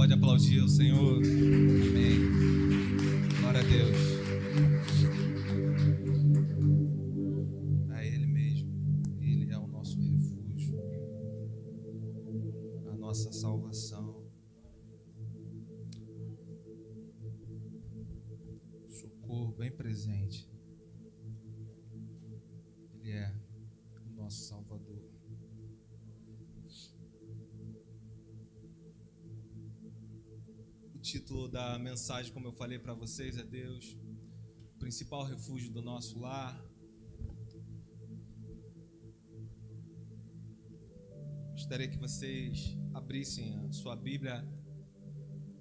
pode aplaudir o Senhor. Amém. Glória a Deus. É Ele mesmo. Ele é o nosso refúgio, a nossa salvação. Socorro bem presente. Ele é o nosso Salvador. O título da mensagem, como eu falei para vocês, é Deus, o principal refúgio do nosso lar. Gostaria que vocês abrissem a sua Bíblia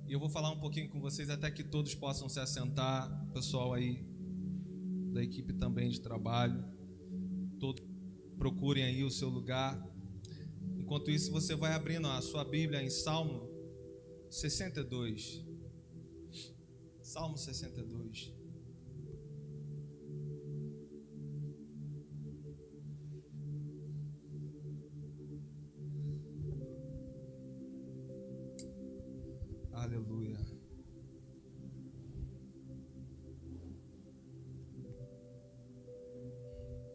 e eu vou falar um pouquinho com vocês até que todos possam se assentar. O pessoal aí da equipe também de trabalho, todos procurem aí o seu lugar. Enquanto isso, você vai abrindo a sua Bíblia em Salmo 62. Salmo 62. Aleluia.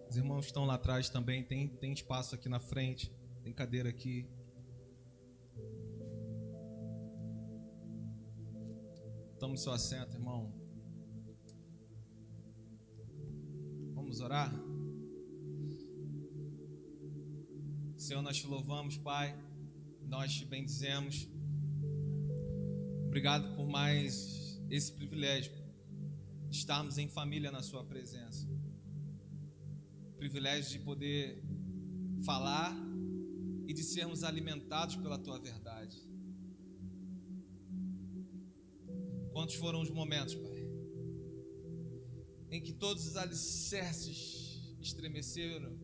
Os irmãos que estão lá atrás também, tem espaço aqui na frente, tem cadeira aqui. Tome seu assento, irmão. Vamos orar? Senhor, nós te louvamos, Pai. Nós te bendizemos. Obrigado por mais esse privilégio de estarmos em família na sua presença. Privilégio de poder falar e de sermos alimentados pela tua verdade. Quantos foram os momentos, Pai, em que todos os alicerces estremeceram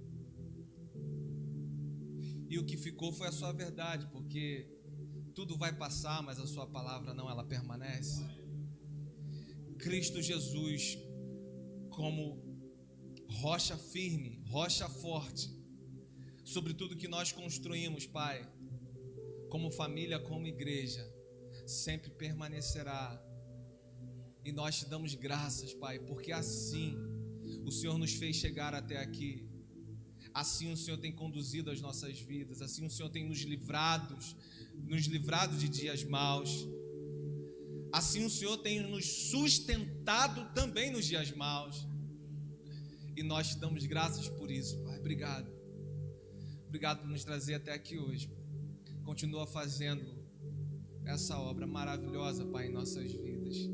e o que ficou foi a sua verdade, porque tudo vai passar, mas a sua palavra não, ela permanece. Cristo Jesus como rocha firme, rocha forte, sobre tudo que nós construímos, Pai, como família, como igreja, sempre permanecerá. E nós te damos graças, Pai, porque assim o Senhor nos fez chegar até aqui. Assim o Senhor tem conduzido as nossas vidas. Assim o Senhor tem nos livrado de dias maus. Assim o Senhor tem nos sustentado também nos dias maus. E nós te damos graças por isso, Pai. Obrigado. Obrigado por nos trazer até aqui hoje. Continua fazendo essa obra maravilhosa, Pai, em nossas vidas.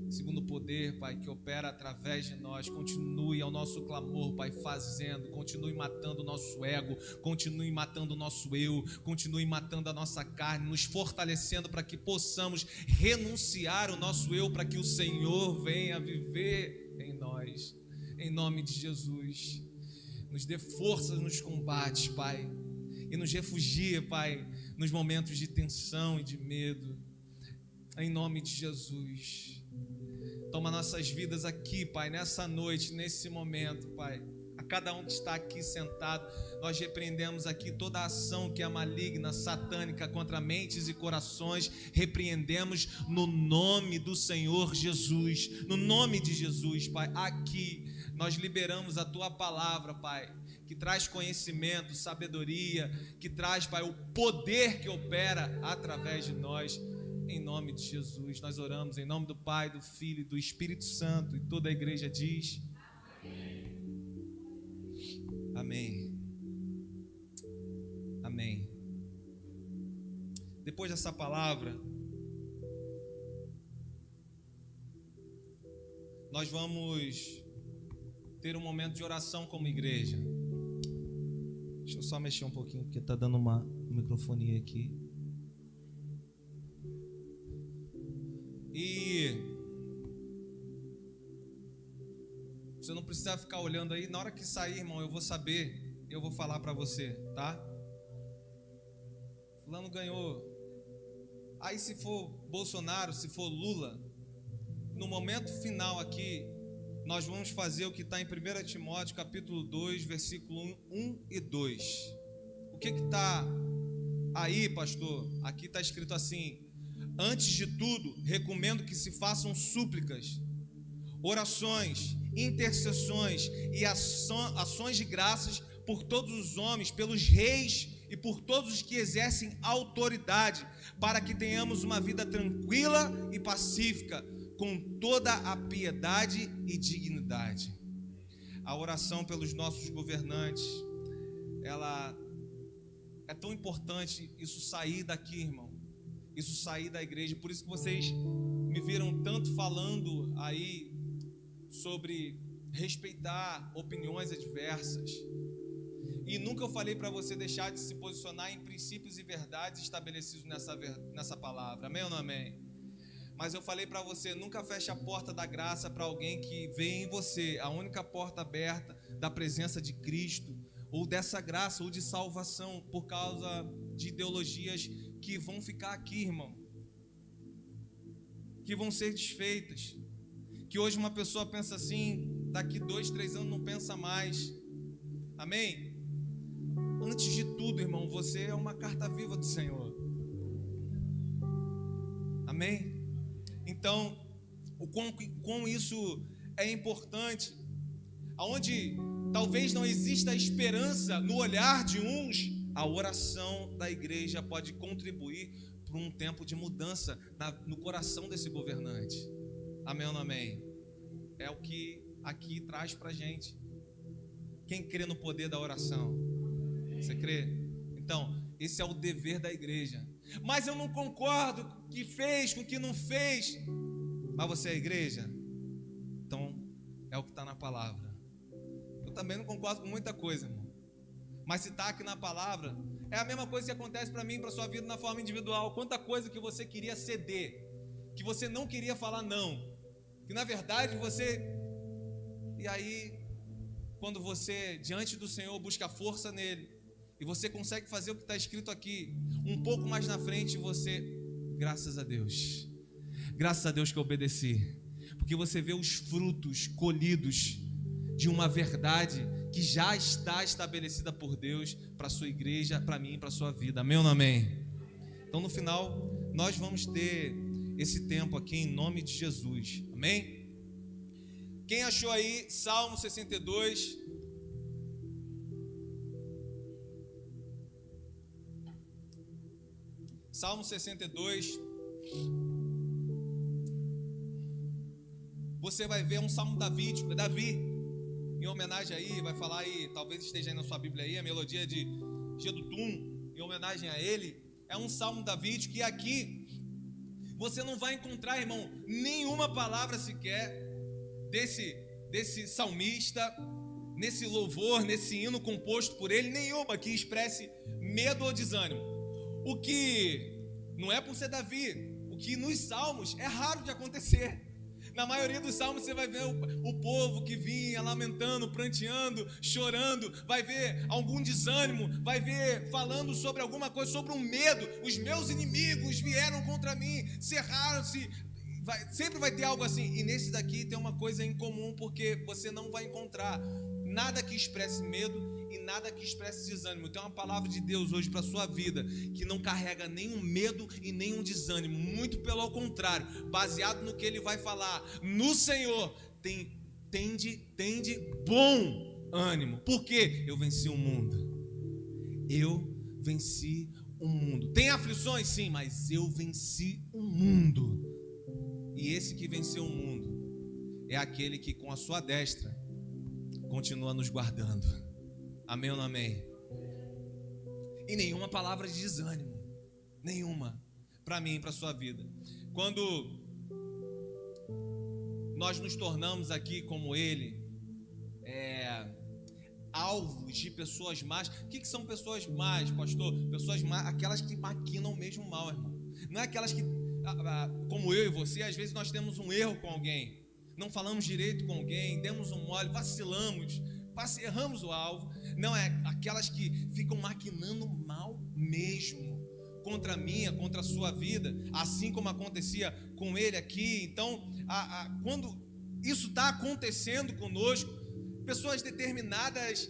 Segundo o poder, Pai, que opera através de nós, continue ao nosso clamor, Pai, fazendo, continue matando o nosso ego, continue matando o nosso eu, continue matando a nossa carne, nos fortalecendo para que possamos renunciar o nosso eu, para que o Senhor venha viver em nós, em nome de Jesus. Nos dê forças nos combates, Pai, e nos refugie, Pai, nos momentos de tensão e de medo, em nome de Jesus. Toma nossas vidas aqui, Pai, nessa noite, nesse momento, Pai. A cada um que está aqui sentado, nós repreendemos aqui toda a ação que é maligna, satânica contra mentes e corações. Repreendemos no nome do Senhor Jesus. No nome de Jesus, Pai. Aqui nós liberamos a Tua palavra, Pai, que traz conhecimento, sabedoria, que traz, Pai, o poder que opera através de nós. Em nome de Jesus, nós oramos em nome do Pai, do Filho e do Espírito Santo. E toda a igreja diz: Amém. Amém. Depois dessa palavra, nós vamos ter um momento de oração como igreja. Deixa eu só mexer um pouquinho, porque está dando uma microfonia aqui. E você não precisa ficar olhando aí. Na hora que sair, irmão, eu vou saber, eu vou falar para você, tá? Fulano ganhou. Aí se for Bolsonaro, se for Lula, no momento final aqui, nós vamos fazer o que está em 1 Timóteo capítulo 2, versículo 1 e 2. O que está aí, pastor? Aqui está escrito assim: Antes de tudo, recomendo que se façam súplicas, orações, intercessões e ações de graças por todos os homens, pelos reis e por todos os que exercem autoridade, para que tenhamos uma vida tranquila e pacífica, com toda a piedade e dignidade. A oração pelos nossos governantes, ela é tão importante, isso sair daqui, irmão, isso sair da igreja. Por isso que vocês me viram tanto falando aí sobre respeitar opiniões adversas. E nunca eu falei para você deixar de se posicionar em princípios e verdades estabelecidos nessa palavra. Amém ou não amém? Mas eu falei para você, nunca feche a porta da graça para alguém que vê em você a única porta aberta da presença de Cristo, ou dessa graça, ou de salvação, por causa de ideologias que vão ficar aqui, irmão, que vão ser desfeitas. Que hoje uma pessoa pensa assim, daqui 2, 3 anos não pensa mais. Amém? Antes de tudo, irmão, você é uma carta viva do Senhor. Amém? Então, o quão isso é importante, aonde talvez não exista esperança no olhar de uns, a oração da igreja pode contribuir para um tempo de mudança no coração desse governante. Amém ou não amém? É o que aqui traz para a gente. Quem crê no poder da oração? Você crê? Então, esse é o dever da igreja. Mas eu não concordo com o que fez, com o que não fez. Mas você é a igreja? Então, é o que está na palavra. Eu também não concordo com muita coisa, irmão. Mas se está aqui na palavra, é a mesma coisa que acontece para mim, para a sua vida na forma individual. Quanta coisa que você queria ceder, que você não queria falar não, que na verdade você... E aí, quando você, diante do Senhor, busca força nele, e você consegue fazer o que está escrito aqui, um pouco mais na frente, você, graças a Deus que eu obedeci, porque você vê os frutos colhidos de uma verdade que já está estabelecida por Deus para a sua igreja, para mim, para a sua vida. Amém ou não amém? Então, no final, nós vamos ter esse tempo aqui em nome de Jesus. Amém? Quem achou aí Salmo 62? Salmo 62. Você vai ver um salmo davídico, Davi, em homenagem aí, vai falar aí, talvez esteja aí na sua Bíblia aí, a melodia de Jedutum, em homenagem a ele. É um salmo davídico, e aqui você não vai encontrar, irmão, nenhuma palavra sequer desse salmista, nesse louvor, nesse hino composto por ele, nenhuma que expresse medo ou desânimo. O que não é por ser Davi, o que nos salmos é raro de acontecer. Na maioria dos salmos você vai ver o povo que vinha lamentando, pranteando, chorando, vai ver algum desânimo, vai ver falando sobre alguma coisa, sobre um medo. Os meus inimigos vieram contra mim, cerraram-se. Sempre vai ter algo assim. E nesse daqui tem uma coisa em comum, porque você não vai encontrar nada que expresse medo e nada que expresse desânimo. Tem uma palavra de Deus hoje para a sua vida que não carrega nenhum medo e nenhum desânimo, muito pelo contrário, baseado no que ele vai falar. No Senhor tende bom ânimo. Por quê? Eu venci o mundo. Eu venci o mundo. Tem aflições? Sim, mas eu venci o mundo. E esse que venceu o mundo é aquele que com a sua destra continua nos guardando. Amém ou não amém? E nenhuma palavra de desânimo, nenhuma, para mim, para a sua vida. Quando nós nos tornamos aqui como ele, alvos de pessoas más. O que são pessoas más, pastor? Pessoas más, aquelas que maquinam mesmo mal, irmão. Não é aquelas que, como eu e você, às vezes nós temos um erro com alguém, não falamos direito com alguém, demos um mole, vacilamos, erramos o alvo. Não, é aquelas que ficam maquinando mal mesmo contra a minha, contra a sua vida, assim como acontecia com ele aqui. Então, quando isso está acontecendo conosco, pessoas determinadas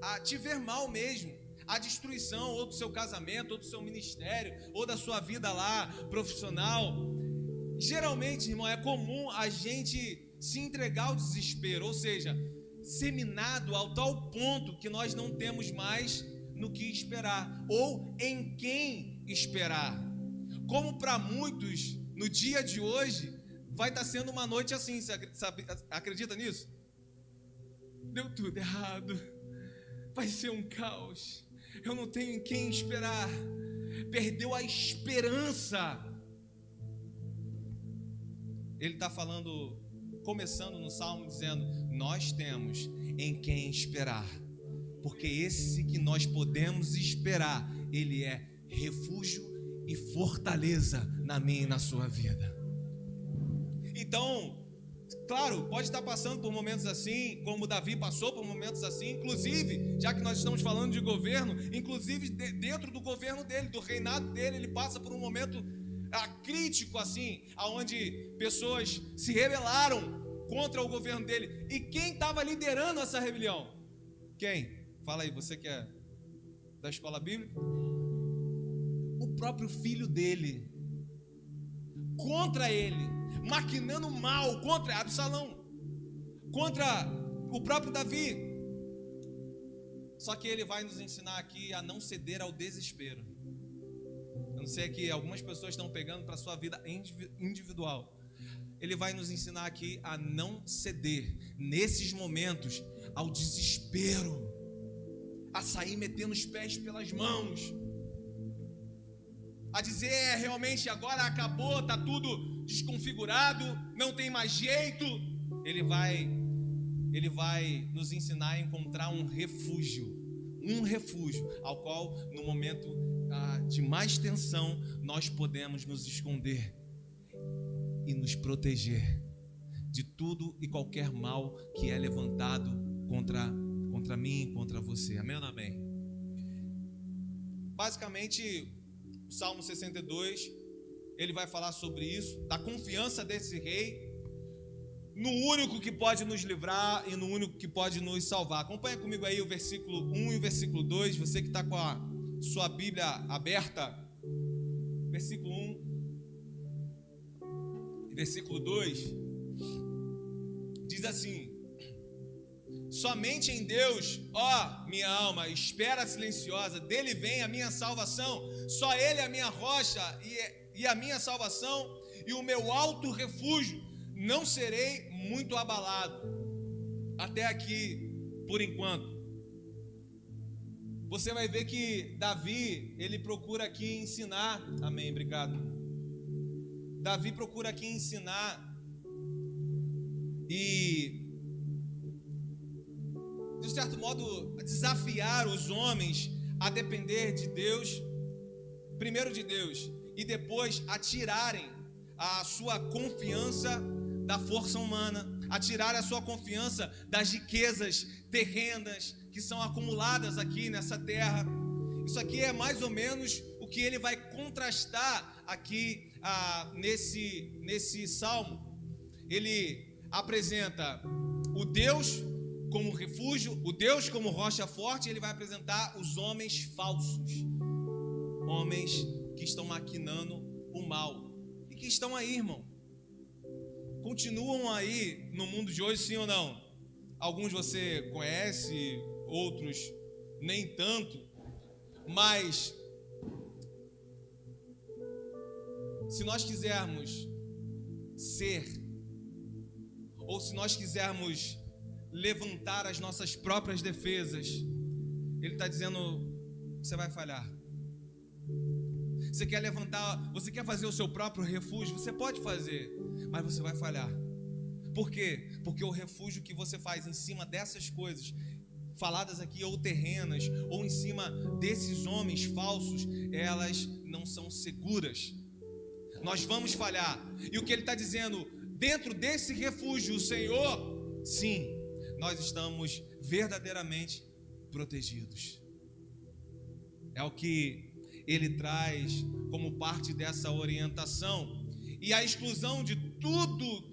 a te ver mal mesmo, a destruição ou do seu casamento, ou do seu ministério, ou da sua vida lá profissional. Geralmente, irmão, é comum a gente se entregar ao desespero, ou seja, ser minado ao tal ponto que nós não temos mais no que esperar ou em quem esperar. Como para muitos, no dia de hoje, vai estar sendo uma noite assim. Você acredita nisso? Deu tudo errado, vai ser um caos, eu não tenho em quem esperar, perdeu a esperança. Ele está falando, começando no Salmo dizendo: nós temos em quem esperar, porque esse que nós podemos esperar, ele é refúgio e fortaleza na minha e na sua vida. Então, claro, pode estar passando por momentos assim, como Davi passou por momentos assim, inclusive, já que nós estamos falando de governo, inclusive dentro do governo dele, do reinado dele, ele passa por um momento crítico assim, aonde pessoas se rebelaram contra o governo dele. E quem estava liderando essa rebelião? Quem? Fala aí, você que é da escola bíblica. O próprio filho dele, contra ele, maquinando mal contra Absalão, contra o próprio Davi. Só que ele vai nos ensinar aqui a não ceder ao desespero. Eu não sei que algumas pessoas estão pegando para a sua vida individual. Ele vai nos ensinar aqui a não ceder nesses momentos ao desespero, a sair metendo os pés pelas mãos, a dizer realmente agora acabou, está tudo desconfigurado, não tem mais jeito. Ele vai nos ensinar a encontrar um refúgio ao qual no momento de mais tensão nós podemos nos esconder e nos proteger de tudo e qualquer mal que é levantado contra mim e contra você. Amém ou não amém? Basicamente, o Salmo 62, ele vai falar sobre isso, da confiança desse rei no único que pode nos livrar e no único que pode nos salvar. Acompanha comigo aí o versículo 1 e o versículo 2, você que está com a sua Bíblia aberta. Versículo 1 e versículo 2 diz assim: somente em Deus, ó minha alma, espera silenciosa, dele vem a minha salvação, só ele é a minha rocha e a minha salvação e o meu alto refúgio, não serei muito abalado. Até aqui, por enquanto. Você vai ver que Davi, ele procura aqui ensinar, amém, obrigado. Davi procura aqui ensinar e, de certo modo, desafiar os homens a depender de Deus, primeiro de Deus, e depois a tirarem a sua confiança da força humana, a tirar a sua confiança das riquezas terrenas que são acumuladas aqui nessa terra. Isso aqui é mais ou menos o que ele vai contrastar aqui nesse salmo. Ele apresenta o Deus como refúgio, o Deus como rocha forte, e ele vai apresentar os homens falsos, homens que estão maquinando o mal e que estão aí, irmão, continuam aí no mundo de hoje, sim ou não? Alguns você conhece, outros nem tanto, mas se nós quisermos ser, ou se nós quisermos levantar as nossas próprias defesas, ele está dizendo: você vai falhar. Você quer levantar, você quer fazer o seu próprio refúgio, você pode fazer, mas você vai falhar. Por quê? Porque o refúgio que você faz em cima dessas coisas faladas aqui, ou terrenas, ou em cima desses homens falsos, elas não são seguras. Nós vamos falhar. E o que ele está dizendo, dentro desse refúgio, o Senhor, sim, nós estamos verdadeiramente protegidos. É o que ele traz como parte dessa orientação. E a exclusão de tudo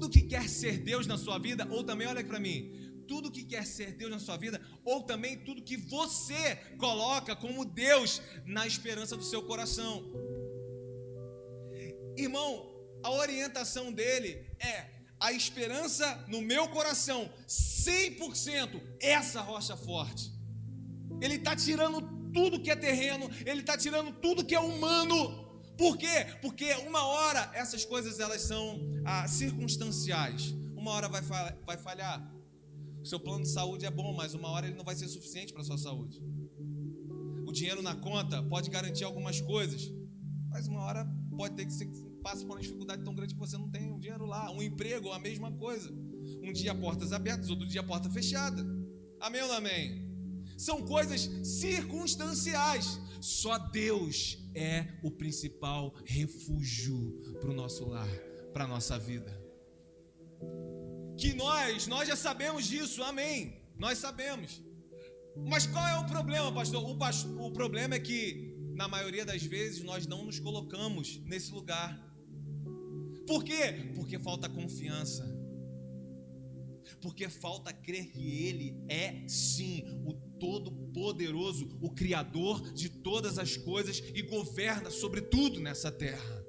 que quer ser Deus na sua vida, ou também, olha aqui para mim, tudo que quer ser Deus na sua vida, ou também tudo que você coloca como Deus na esperança do seu coração. Irmão, a orientação dele é a esperança no meu coração, 100%, essa rocha forte. Ele está tirando tudo que é terreno, ele está tirando tudo que é humano. Por quê? Porque uma hora essas coisas elas são circunstanciais. Uma hora vai falhar. O seu plano de saúde é bom, mas uma hora ele não vai ser suficiente para a sua saúde. O dinheiro na conta pode garantir algumas coisas, mas uma hora pode ter que você passe por uma dificuldade tão grande que você não tem um dinheiro lá. Um emprego, a mesma coisa. Um dia portas abertas, outro dia porta fechada. Amém ou não amém? São coisas circunstanciais. Só Deus é o principal refúgio para o nosso lar, para a nossa vida. Que nós já sabemos disso, amém. Nós sabemos. Mas qual é o problema, pastor? O problema é que, na maioria das vezes, nós não nos colocamos nesse lugar. Por quê? Porque falta confiança. Porque falta crer que Ele é, sim, o Todo-Poderoso, o Criador de todas as coisas e governa sobre tudo nessa terra.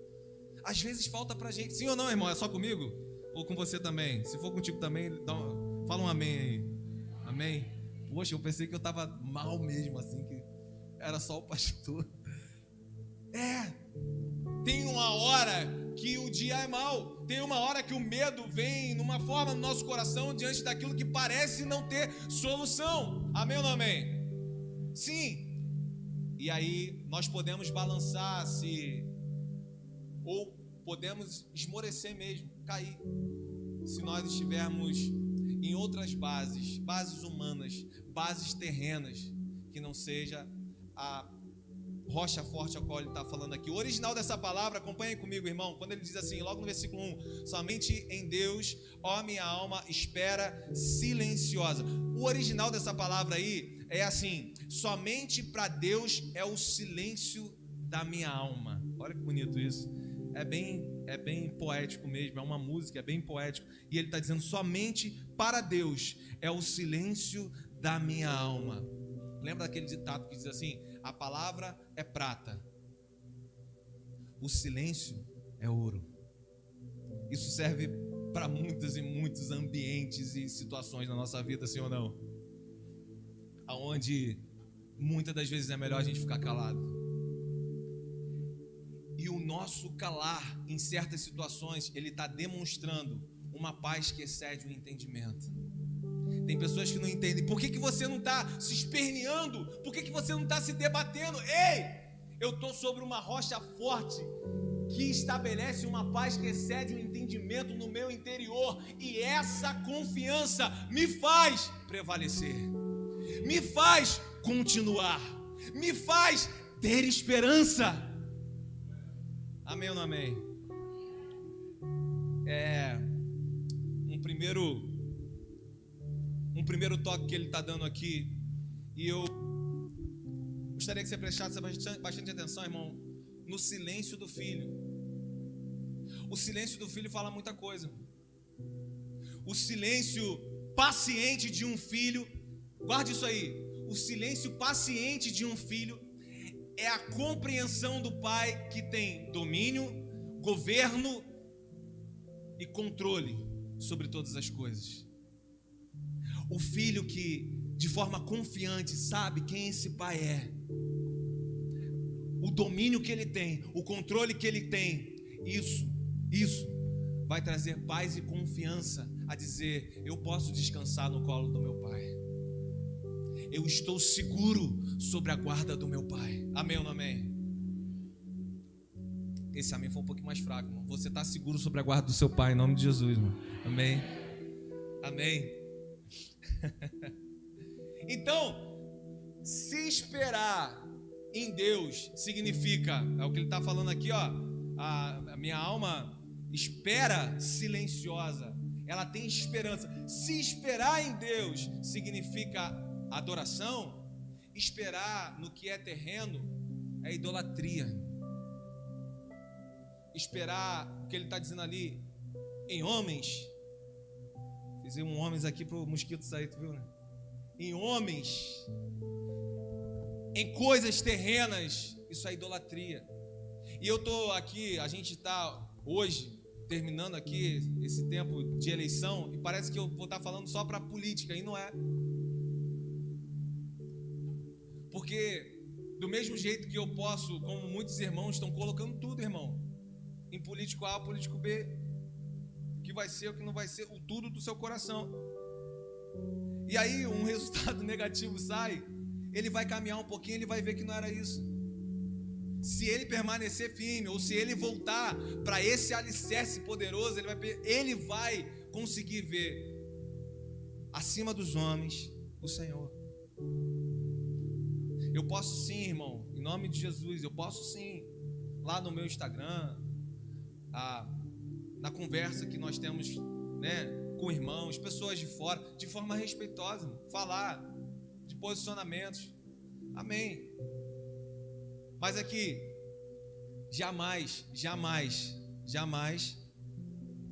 Às vezes falta pra gente. Sim ou não, irmão? É só comigo? Ou com você também? Se for contigo também, fala um amém aí. Amém? Poxa, eu pensei que eu estava mal mesmo, assim, que era só o pastor. Tem uma hora que o dia é mau, tem uma hora que o medo vem numa forma no nosso coração diante daquilo que parece não ter solução. Amém ou não amém? Sim. E aí nós podemos balançar ou podemos esmorecer mesmo, cair, se nós estivermos em outras bases humanas, bases terrenas, que não seja a rocha forte a qual ele está falando aqui. O original dessa palavra, acompanhem comigo, irmão, quando ele diz assim, logo no versículo 1, somente em Deus, ó minha alma, espera silenciosa. O original dessa palavra aí é assim, somente para Deus é o silêncio da minha alma. Olha que bonito isso. É bem poético mesmo, é uma música, é bem poético. E ele está dizendo, somente para Deus é o silêncio da minha alma. Lembra daquele ditado que diz assim, a palavra é prata, o silêncio é ouro. Isso serve para muitos e muitos ambientes e situações na nossa vida, sim ou não? Aonde muitas das vezes é melhor a gente ficar calado. E o nosso calar em certas situações, ele está demonstrando uma paz que excede o entendimento. Tem pessoas que não entendem. Por que você não está se esperneando? Por que você não está se debatendo? Ei, eu estou sobre uma rocha forte que estabelece uma paz que excede o entendimento no meu interior. E essa confiança me faz prevalecer, me faz continuar, me faz ter esperança. Amém ou não amém? Um primeiro toque que ele está dando aqui, e eu gostaria que você prestasse bastante atenção, irmão, no silêncio do filho. O silêncio do filho fala muita coisa. O silêncio paciente de um filho, guarde isso aí, o silêncio paciente de um filho é a compreensão do pai que tem domínio, governo e controle sobre todas as coisas. O filho que de forma confiante sabe quem esse pai é, o domínio que ele tem, o controle que ele tem, isso vai trazer paz e confiança a dizer, eu posso descansar no colo do meu pai, eu estou seguro sobre a guarda do meu pai. Amém ou não amém? Esse amém foi um pouquinho mais fraco, irmão. Você está seguro sobre a guarda do seu pai, em nome de Jesus, irmão. Amém? Amém? Então, se esperar em Deus significa, é o que ele está falando aqui, ó, a minha alma espera silenciosa, ela tem esperança. Se esperar em Deus significa adoração, esperar no que é terreno é idolatria. Esperar, o que ele está dizendo ali, em homens, Fiz um homens aqui pro mosquito sair, tu viu, né? Em homens, em coisas terrenas, isso é idolatria. E eu tô aqui, a gente tá hoje terminando aqui esse tempo de eleição e parece que eu vou estar falando só para política, e não é. Porque do mesmo jeito que eu posso, como muitos irmãos estão colocando tudo, irmão, em político A, político B, o que vai ser, o que não vai ser, o tudo do seu coração. E aí um resultado negativo sai, ele vai caminhar um pouquinho, ele vai ver que não era isso. Se ele permanecer firme, ou se ele voltar para esse alicerce poderoso, ele vai conseguir ver acima dos homens o Senhor. Eu posso sim, irmão, em nome de Jesus, eu posso sim, lá no meu Instagram, na conversa que nós temos, né, com irmãos, pessoas de fora, de forma respeitosa, falar de posicionamentos, amém. Mas aqui, jamais,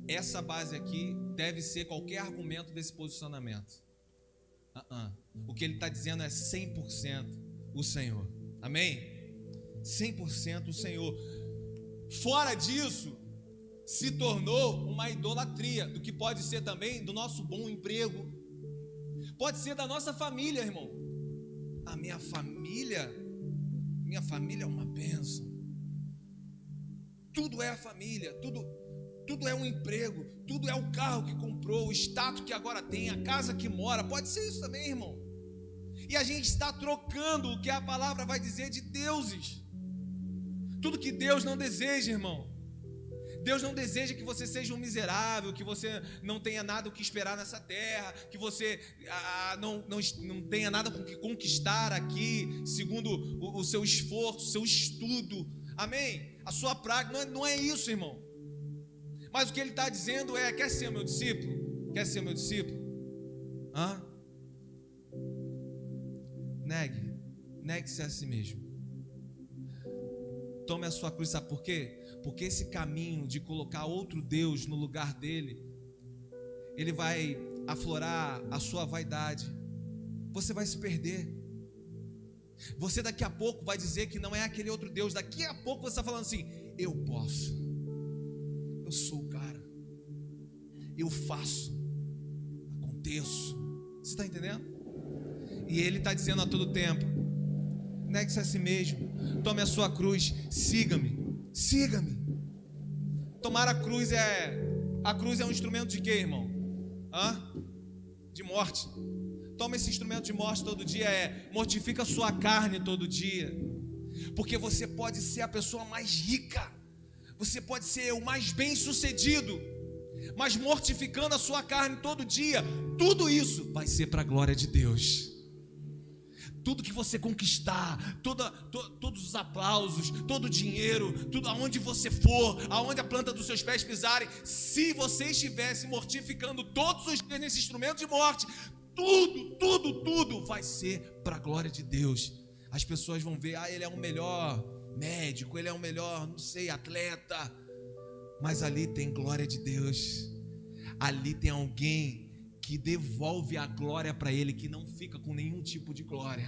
essa base aqui deve ser qualquer argumento desse posicionamento. O que ele está dizendo é 100% o Senhor, amém? 100% o Senhor. Fora disso, se tornou uma idolatria, do que pode ser também do nosso bom emprego, pode ser da nossa família, irmão. A minha família é uma bênção. Tudo é a família, tudo é um emprego, tudo é o carro que comprou, o status que agora tem, a casa que mora. Pode ser isso também, irmão. E a gente está trocando o que a palavra vai dizer de deuses. Tudo que Deus não deseja, irmão. Deus não deseja que você seja um miserável, que você não tenha nada o que esperar nessa terra, que você não tenha nada o que conquistar aqui, segundo o seu esforço, o seu estudo, amém? A sua prática, não é isso, irmão. Mas o que ele está dizendo é: quer ser meu discípulo? Quer ser meu discípulo? Negue-se a si mesmo. Tome a sua cruz, sabe por quê? Porque esse caminho de colocar outro Deus no lugar dele, ele vai aflorar a sua vaidade. Você vai se perder. Você daqui a pouco vai dizer que não é aquele outro Deus. Daqui a pouco você está falando assim: eu posso, eu sou o cara, eu faço, aconteço. Você está entendendo? E ele está dizendo a todo tempo: negue-se a si mesmo, tome a sua cruz, siga-me. Tomar a cruz é um instrumento de quê, irmão? De morte. Toma esse instrumento de morte todo dia, mortifica a sua carne todo dia, porque você pode ser a pessoa mais rica, você pode ser o mais bem sucedido, mas mortificando a sua carne todo dia, tudo isso vai ser para a glória de Deus. Tudo que você conquistar, todos os aplausos, todo o dinheiro, tudo aonde você for, aonde a planta dos seus pés pisarem, se você estivesse mortificando todos os dias nesse instrumento de morte, tudo vai ser para a glória de Deus. As pessoas vão ver: ele é o melhor médico, ele é o melhor, não sei, atleta, mas ali tem glória de Deus, ali tem alguém que devolve a glória para ele, que não fica com nenhum tipo de glória.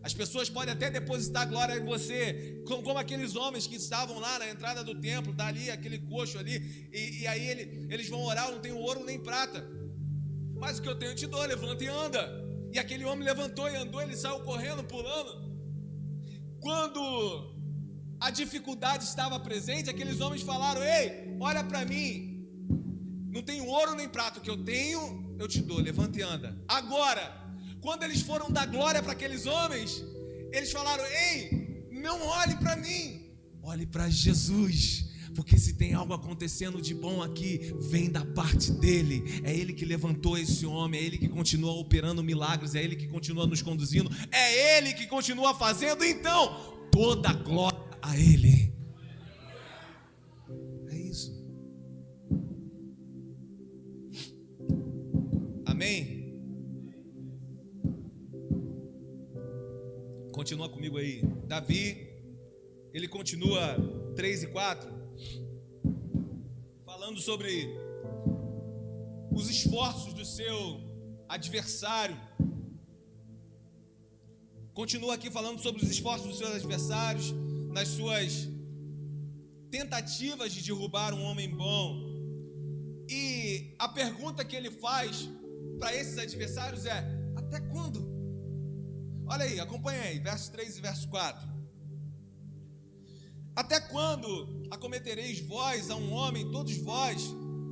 As pessoas podem até depositar glória em você, como aqueles homens que estavam lá na entrada do templo, dali, aquele coxo ali, e aí eles vão orar: eu não tenho ouro nem prata, mas o que eu tenho eu te dou, levanta e anda. E aquele homem levantou e andou, ele saiu correndo, pulando. Quando a dificuldade estava presente, aqueles homens falaram: ei, olha para mim, não tenho ouro nem prata, o que eu tenho eu te dou, levanta e anda. Agora, quando eles foram dar glória para aqueles homens, eles falaram: ei, não olhe para mim, olhe para Jesus, porque se tem algo acontecendo de bom aqui, vem da parte dele. É ele que levantou esse homem, é ele que continua operando milagres, é ele que continua nos conduzindo, é ele que continua fazendo, então toda a glória a ele. É isso. Amém? Continua comigo aí. Davi, ele continua 3 e 4, falando sobre os esforços do seu adversário. Continua aqui falando sobre os esforços dos seus adversários, nas suas tentativas de derrubar um homem bom. E a pergunta que ele faz para esses adversários é: até quando? Olha aí, acompanha aí, verso 3 e verso 4. Até quando acometereis vós a um homem, todos vós,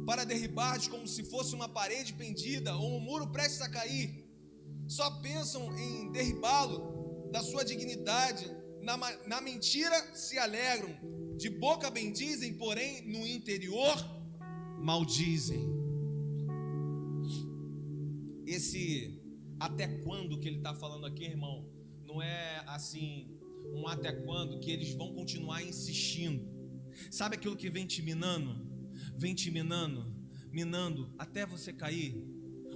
para derribardes como se fosse uma parede pendida ou um muro prestes a cair? Só pensam em derribá-lo da sua dignidade, na mentira se alegram, de boca bendizem, porém no interior maldizem. Esse até quando que ele está falando aqui, irmão, não é assim um até quando que eles vão continuar insistindo. Sabe aquilo que vem te minando? Vem te minando até você cair,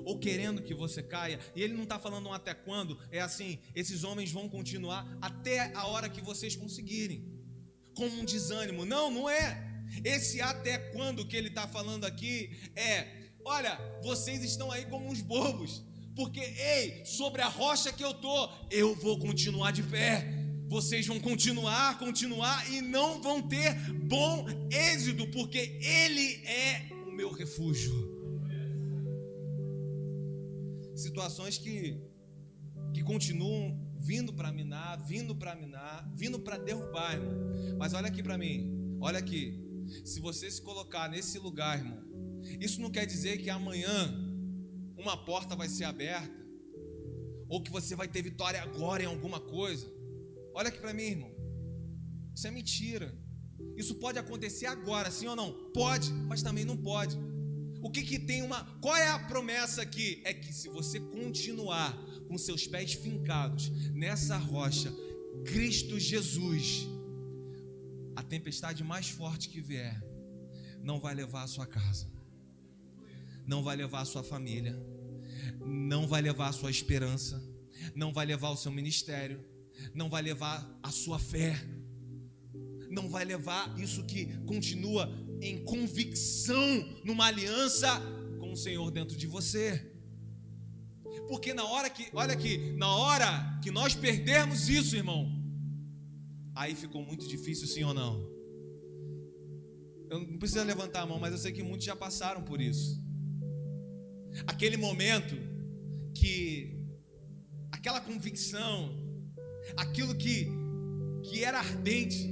ou querendo que você caia. E ele não está falando um até quando, é assim: esses homens vão continuar até a hora que vocês conseguirem, como um desânimo. Não é. Esse até quando que ele está falando aqui é: olha, vocês estão aí como uns bobos, porque, ei, sobre a rocha que eu vou continuar de pé. Vocês vão continuar e não vão ter bom êxito, porque Ele é o meu refúgio. Situações que continuam vindo para minar, vindo para derrubar, irmão. Mas olha aqui para mim, olha aqui. Se você se colocar nesse lugar, irmão, isso não quer dizer que amanhã uma porta vai ser aberta, ou que você vai ter vitória agora em alguma coisa. Olha aqui para mim, irmão. Isso é mentira. Isso pode acontecer agora, sim ou não? Pode, mas também não pode. Qual é a promessa aqui? É que se você continuar com seus pés fincados nessa rocha, Cristo Jesus, a tempestade mais forte que vier não vai levar a sua casa, não vai levar a sua família, não vai levar a sua esperança, não vai levar o seu ministério, não vai levar a sua fé, não vai levar isso que continua em convicção numa aliança com o Senhor dentro de você. Porque na hora que nós perdermos isso, irmão, aí ficou muito difícil, sim ou não? Eu não preciso levantar a mão, mas eu sei que muitos já passaram por isso. Aquele momento que aquela convicção, aquilo que era ardente,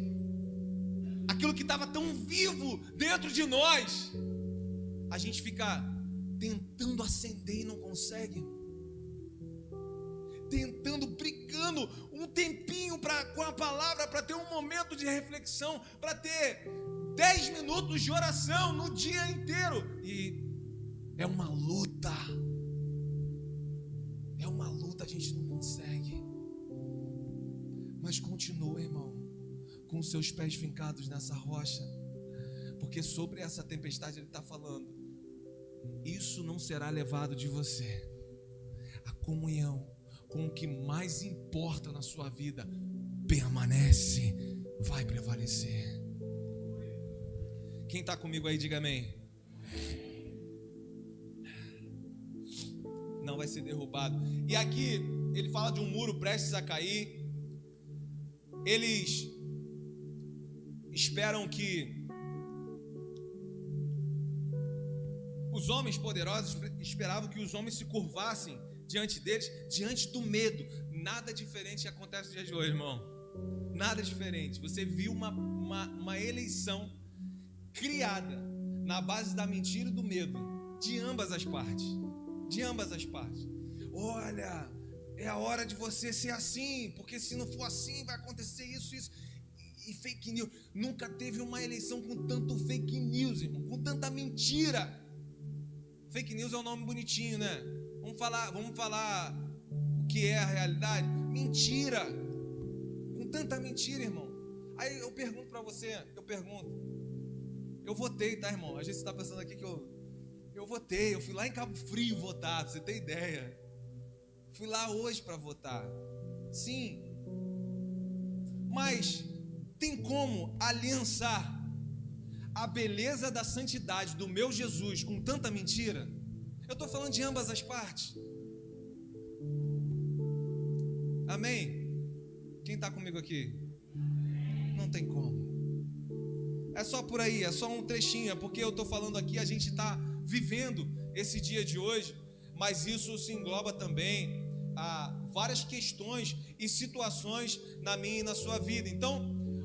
aquilo que estava tão vivo dentro de nós, a gente fica tentando acender e não consegue, brigando um tempinho com a palavra, para ter um momento de reflexão, para ter 10 minutos de oração no dia inteiro, e é uma luta, a gente não consegue. Mas continua, irmão, com os seus pés fincados nessa rocha, porque sobre essa tempestade ele está falando: isso não será levado de você. A comunhão com o que mais importa na sua vida permanece, vai prevalecer. Quem está comigo aí, diga amém. Não vai ser derrubado. E aqui ele fala de um muro prestes a cair. Eles esperam que os homens poderosos esperavam que os homens se curvassem diante deles, diante do medo. Nada diferente acontece no dia de hoje, irmão. Nada diferente. Você viu uma eleição criada na base da mentira e do medo, de ambas as partes. Olha, é a hora de você ser assim, porque se não for assim vai acontecer isso. E fake news. Nunca teve uma eleição com tanto fake news, irmão, com tanta mentira. Fake news é um nome bonitinho, né? Vamos falar o que é a realidade. Mentira, com tanta mentira, irmão. Aí eu pergunto para você, eu votei, tá, irmão? A gente está pensando aqui que eu votei, eu fui lá em Cabo Frio votar, pra você ter ideia. Fui lá hoje para votar. Sim. Mas tem como aliançar a beleza da santidade do meu Jesus com tanta mentira? Eu estou falando de ambas as partes. Amém? Quem está comigo aqui? Não tem como. É só por aí, é só um trechinho. É porque eu estou falando aqui, a gente está vivendo esse dia de hoje, mas isso se engloba também a várias questões e situações na minha e na sua vida. Então,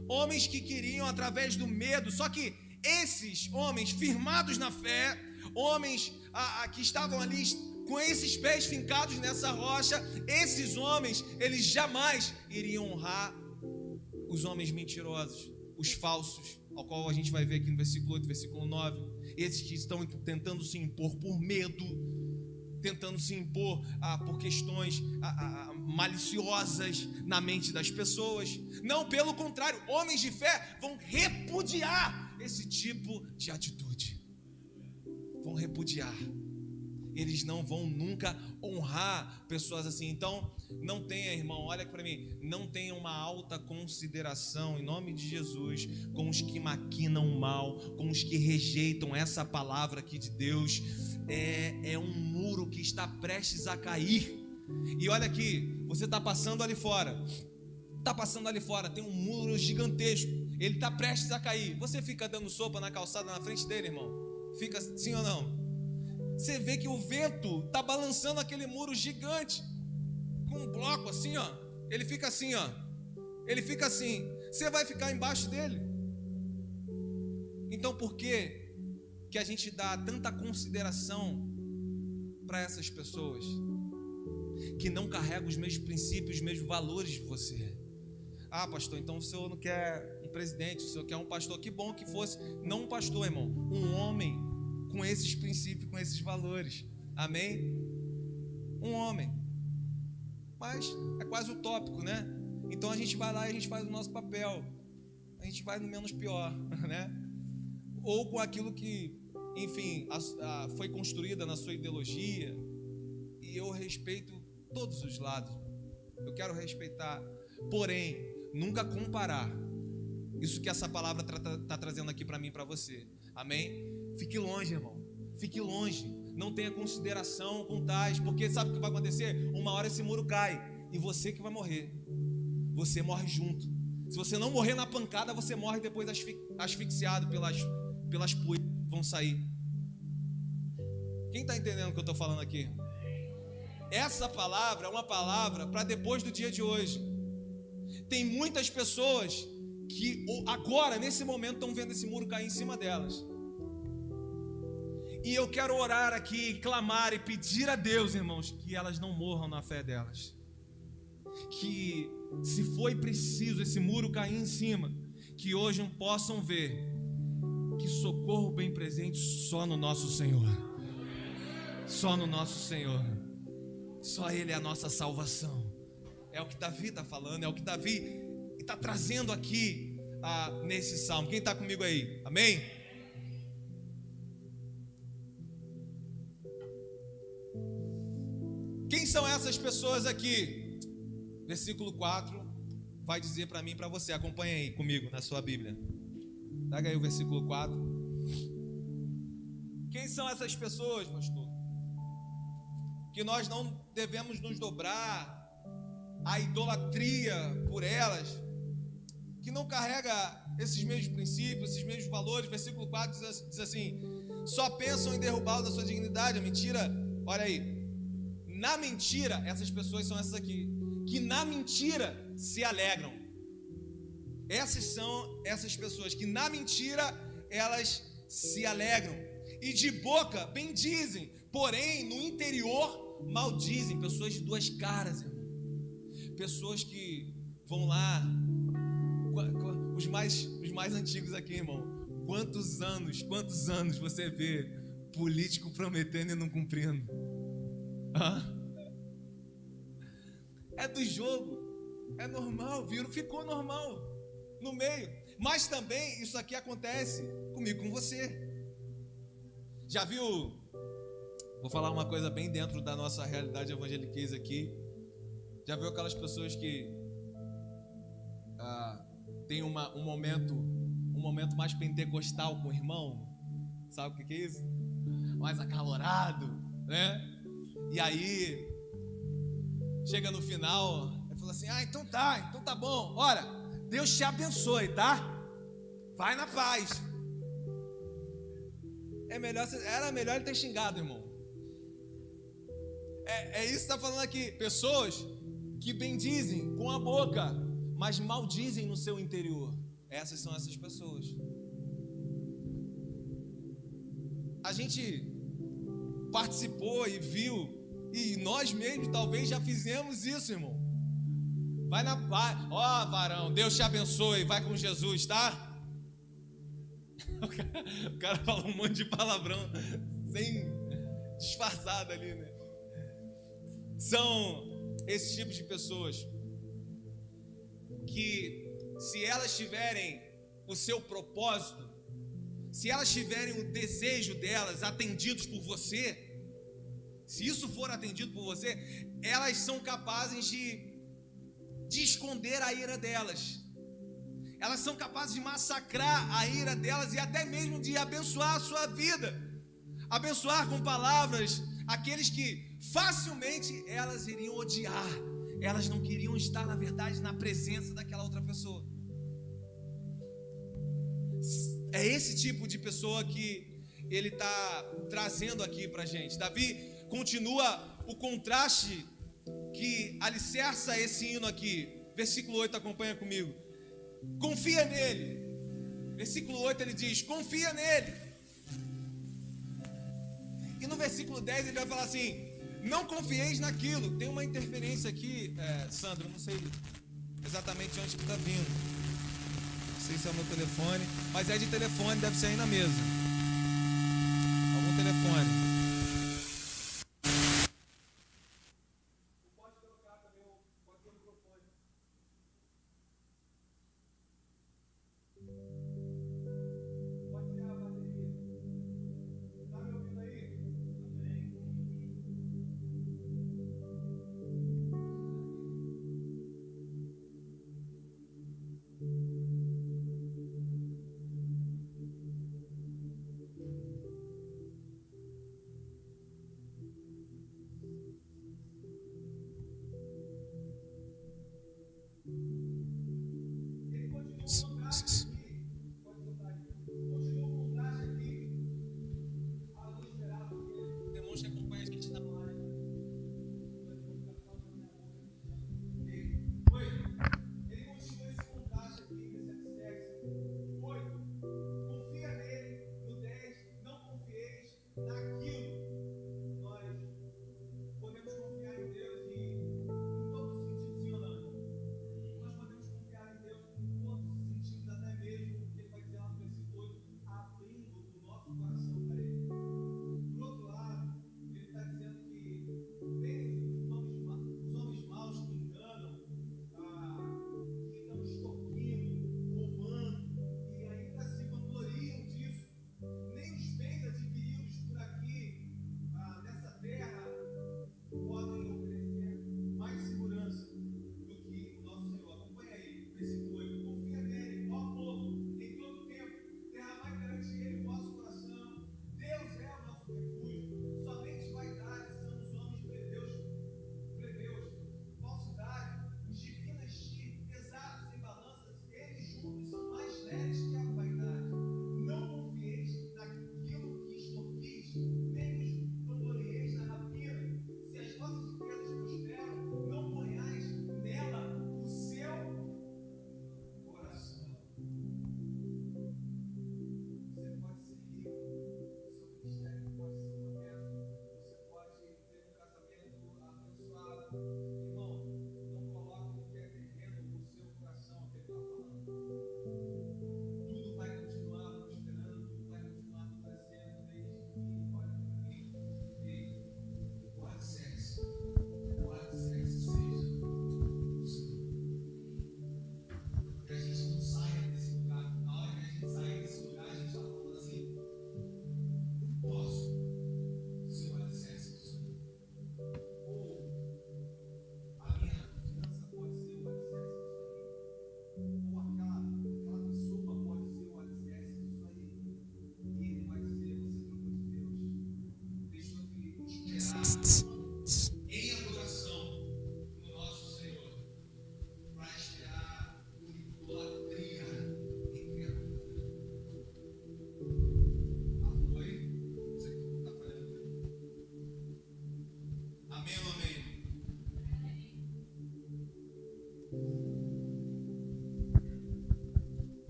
homens que queriam através do medo, só que esses homens firmados na fé, homens que estavam ali com esses pés fincados nessa rocha, esses homens, eles jamais iriam honrar os homens mentirosos, os falsos, ao qual a gente vai ver aqui no versículo 8, versículo 9, esses que estão tentando se impor por medo, tentando se impor por questões maliciosas na mente das pessoas. Não, pelo contrário, homens de fé vão repudiar esse tipo de atitude. Vão repudiar. Eles não vão nunca honrar pessoas assim. Então, não tenha, irmão, olha para mim, não tenha uma alta consideração, em nome de Jesus, com os que maquinam mal, com os que rejeitam essa palavra aqui de Deus. É um muro que está prestes a cair. E olha aqui, você está passando ali fora, tem um muro gigantesco, ele está prestes a cair. Você fica dando sopa na calçada na frente dele, irmão? Fica sim ou não? Você vê que o vento está balançando aquele muro gigante, com um bloco assim, ó. Ele fica assim, ó. Ele fica assim. Você vai ficar embaixo dele. Então, por que a gente dá tanta consideração para essas pessoas que não carregam os mesmos princípios, os mesmos valores de você? Ah, pastor, então o senhor não quer um presidente, o senhor quer um pastor. Que bom que fosse, não um pastor, irmão, um homem com esses princípios, com esses valores. Amém? Um homem. Mas é quase utópico, né? Então a gente vai lá e a gente faz o nosso papel. A gente vai no menos pior, né? Ou com aquilo que, enfim, foi construída na sua ideologia. E eu respeito todos os lados. Eu quero respeitar. Porém, nunca comparar isso que essa palavra está trazendo aqui para mim e para você. Amém? Fique longe, irmão. Fique longe. Não tenha consideração com tais. Porque sabe o que vai acontecer? Uma hora esse muro cai e você que vai morrer. Você morre junto. Se você não morrer na pancada, você morre depois asfixiado pelas poeiras que vão sair. Quem está entendendo o que eu estou falando aqui? Essa palavra é uma palavra para depois do dia de hoje. Tem muitas pessoas que agora, nesse momento, estão vendo esse muro cair em cima delas. E eu quero orar aqui, clamar e pedir a Deus, irmãos, que elas não morram na fé delas. Que, se foi preciso esse muro cair em cima, que hoje não possam ver que socorro bem presente só no nosso Senhor. Só no nosso Senhor. Só Ele é a nossa salvação. É o que Davi está falando, é o que Davi está trazendo aqui nesse salmo. Quem está comigo aí? Amém? Quem são essas pessoas aqui? Versículo 4 vai dizer para mim e para você. Acompanha aí comigo na sua Bíblia. Pega aí o versículo 4. Quem são essas pessoas, pastor? Que nós não devemos nos dobrar à idolatria por elas, que não carrega esses mesmos princípios, esses mesmos valores. Versículo 4 diz assim: só pensam em derrubá-lo da sua dignidade. A mentira, olha aí, na mentira, essas pessoas são essas aqui, que na mentira se alegram. Essas são essas pessoas que na mentira elas se alegram, e de boca bendizem, porém no interior maldizem. Pessoas de duas caras, irmão. Pessoas que vão lá, os mais antigos aqui, irmão. Quantos anos você vê político prometendo e não cumprindo? É do jogo, é normal, ficou normal no meio. Mas também isso aqui acontece comigo, com você. Já viu? Vou falar uma coisa bem dentro da nossa realidade evangeliquez aqui. Já viu aquelas pessoas que tem um momento mais pentecostal com o irmão? Sabe o que é isso? Mais acalorado. né? E aí, chega no final, ele falou assim: então tá bom. Olha, Deus te abençoe, tá? Vai na paz. Era melhor ele ter xingado, irmão. É isso que está falando aqui. Pessoas que bendizem com a boca, mas maldizem no seu interior. Essas são essas pessoas. A gente participou e viu, e nós mesmos talvez já fizemos isso, irmão. Vai na paz. Ó, varão, Deus te abençoe. Vai com Jesus, tá? O cara fala um monte de palavrão sem disfarçado ali, né? São esses tipos de pessoas que, se elas tiverem o seu propósito, se elas tiverem o desejo delas atendidos por você, se isso for atendido por você, elas são capazes de esconder a ira delas. Elas são capazes de massacrar a ira delas e até mesmo de abençoar a sua vida. Abençoar com palavras aqueles que facilmente elas iriam odiar. Elas não queriam estar, na verdade, na presença daquela outra pessoa. É esse tipo de pessoa que ele está trazendo aqui para a gente. Davi continua o contraste que alicerça esse hino aqui. Versículo 8, acompanha comigo. Confia nele. Versículo 8 ele diz: confia nele. E no versículo 10 ele vai falar assim: não confieis naquilo. Tem uma interferência aqui, Sandro, não sei exatamente onde que está vindo. Não sei se é o meu telefone, mas é de telefone, deve ser aí na mesa. Algum telefone.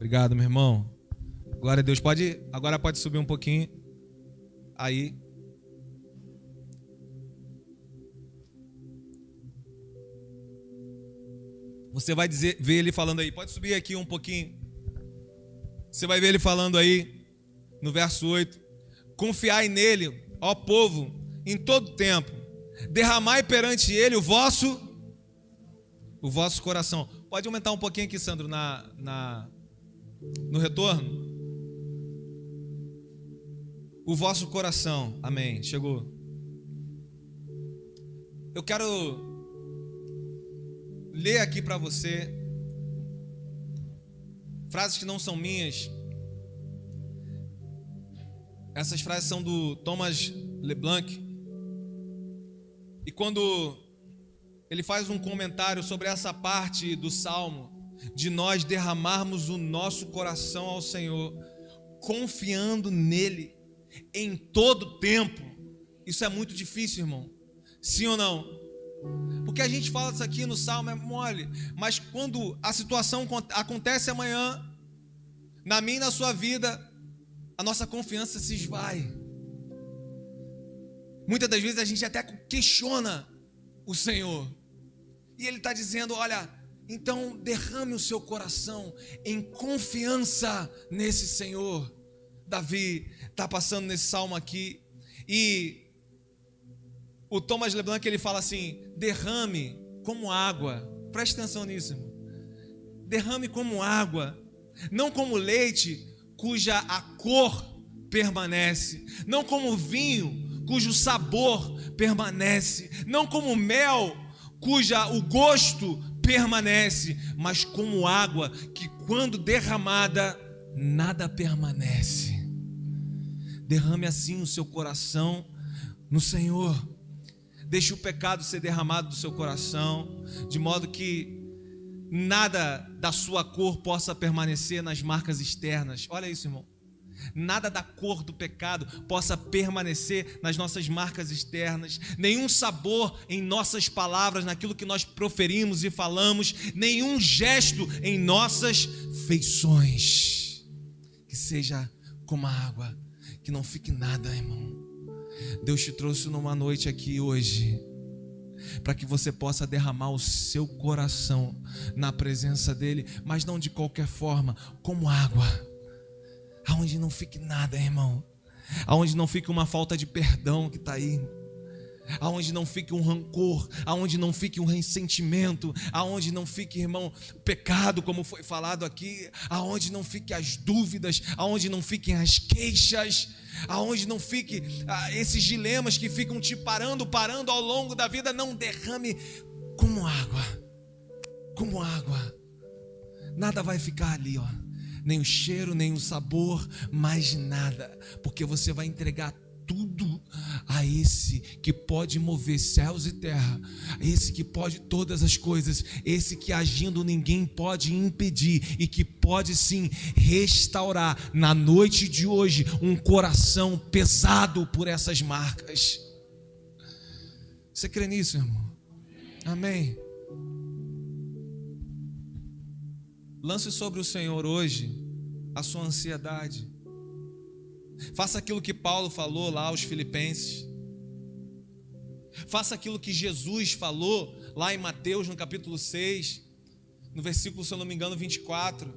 Obrigado, meu irmão. Glória a Deus. Agora pode subir um pouquinho. Aí. Você vai ver ele falando aí. Pode subir aqui um pouquinho. Você vai ver ele falando aí no verso 8. Confiai nele, ó povo, em todo tempo. Derramai perante ele o vosso coração. Pode aumentar um pouquinho aqui, Sandro, no retorno. O vosso coração. Amém. Chegou. Eu quero ler aqui para você frases que não são minhas. Essas frases são do Thomas LeBlanc. E quando ele faz um comentário sobre essa parte do Salmo, de nós derramarmos o nosso coração ao Senhor, confiando nele em todo tempo. Isso é muito difícil, irmão. Sim ou não? Porque a gente fala isso aqui no Salmo, é mole. Mas quando a situação acontece amanhã, na minha e na sua vida, a nossa confiança se esvai. Muitas das vezes a gente até questiona o Senhor. E Ele está dizendo, olha, então derrame o seu coração em confiança nesse Senhor. Davi está passando nesse salmo aqui. E o Thomas LeBlanc, ele fala assim, derrame como água. Preste atenção nisso, irmão. Derrame como água, não como leite, cuja a cor permanece, não como vinho, cujo sabor permanece, não como mel, cuja o gosto permanece, mas como água que quando derramada, nada permanece. Derrame assim o seu coração no Senhor. Deixe o pecado ser derramado do seu coração, de modo que nada da sua cor possa permanecer nas marcas externas. Olha isso, irmão. Nada da cor do pecado possa permanecer nas nossas marcas externas. Nenhum sabor em nossas palavras, naquilo que nós proferimos e falamos. Nenhum gesto em nossas feições. Que seja como a água, que não fique nada, irmão. Deus te trouxe numa noite aqui hoje para que você possa derramar o seu coração na presença dele, mas não de qualquer forma, como água, aonde não fique nada, irmão, aonde não fique uma falta de perdão que está aí, aonde não fique um rancor, aonde não fique um ressentimento, aonde não fique, irmão, pecado, como foi falado aqui, aonde não fique as dúvidas, aonde não fiquem as queixas, aonde não fique esses dilemas que ficam te parando ao longo da vida. Não derrame como água, nada vai ficar ali, ó, nem o cheiro, nem o sabor, mais nada, porque você vai entregar tudo a esse que pode mover céus e terra, esse que pode todas as coisas, esse que agindo ninguém pode impedir e que pode sim restaurar na noite de hoje um coração pesado por essas marcas. Você crê nisso, irmão? Amém. Lance sobre o Senhor hoje a sua ansiedade. Faça aquilo que Paulo falou lá aos Filipenses. Faça aquilo que Jesus falou lá em Mateus, no capítulo 6, no versículo, se eu não me engano, 24.